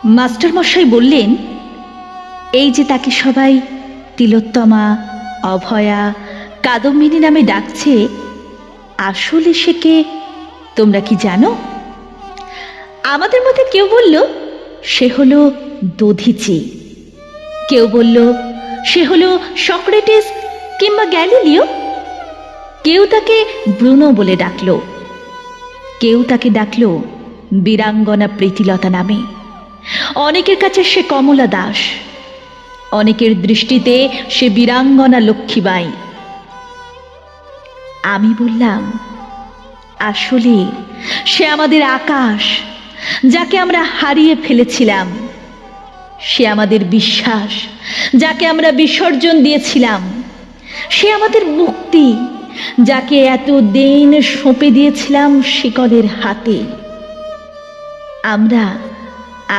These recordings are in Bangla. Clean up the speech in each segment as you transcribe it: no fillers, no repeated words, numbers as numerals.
মাস্টারমশাই বললেন, এই যে তাকে সবাই তিলোত্তমা, অভয়া, কাদম্বিনী নামে ডাকছে, আসলে সে কে তোমরা কি জানো? আমাদের মধ্যে কেউ বলল সে হলো দধিচি, কেউ বলল সে হলো সক্রেটিস কিংবা গ্যালিলিও, কেউ তাকে ব্রুনো বলে ডাকলো, কেউ তাকে ডাকলো বীরাঙ্গনা প্রীতিলতা নামে। অনেকের কাছে সে কমলা দাস, অনেকের দৃষ্টিতে সে বীরাঙ্গনা লক্ষ্মীবাঈ। আমি বললাম, আসলে সে আমাদের আকাশ, যাকে আমরা হারিয়ে ফেলেছিলাম। সে আমাদের বিশ্বাস, যাকে আমরা বিসর্জন দিয়েছিলাম। সে আমাদের মুক্তি, যাকে এতদিন সঁপে দিয়েছিলাম শিকলের হাতে। আমরা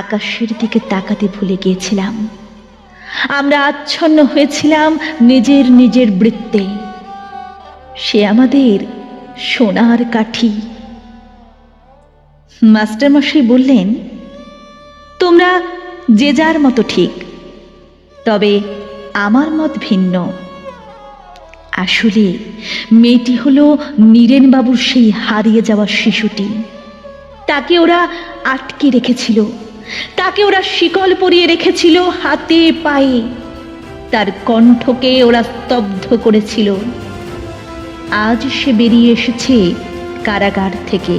আকাশের দিকে তাকাতে ভুলে গিয়েছিলাম। আমরা আচ্ছন্ন হয়েছিলাম নিজের নিজের বৃত্তে। সে আমাদের সোনার কাঠি। মাস্টারমশাই বললেন, তোমরা যে যার মতো ঠিক, তবে আমার মত ভিন্ন। আসলে মেয়েটি হলো নীরেনবাবুর সেই হারিয়ে যাওয়া শিশুটি। তাকে ওরা আটকে রেখেছিল, তাকে ওরা শিকল পরিয়ে রেখেছিল হাতে পায়ে, তার কণ্ঠকে ওরা স্তব্ধ করেছিল। আজ সে বেরিয়ে এসেছে কারাগার থেকে।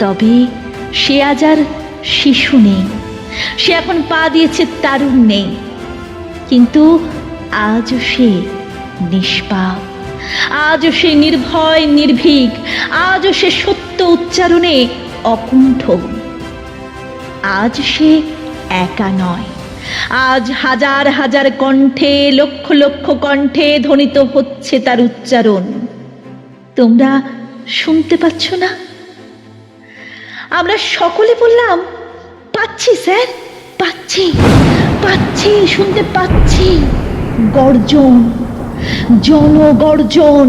তবে সে আজ আর শিশু নেই, সে এখন পা দিয়েছে তারুণ্যে। কিন্তু আজও সে নিষ্পাপ, আজও সে নির্ভয় নির্ভীক, আজও সে সত্য উচ্চারণে অকুণ্ঠ। আজ সে একা নয়, আজ হাজার হাজার কণ্ঠে, লক্ষ লক্ষ কণ্ঠে ধ্বনিত হচ্ছে তার উচ্চারণ। তোমরা শুনতে পাচ্ছ না? আমরা সকলে বললাম, পাচ্ছি স্যার, পাচ্ছি পাচ্ছি, শুনতে পাচ্ছি। গর্জন, জনগর্জন।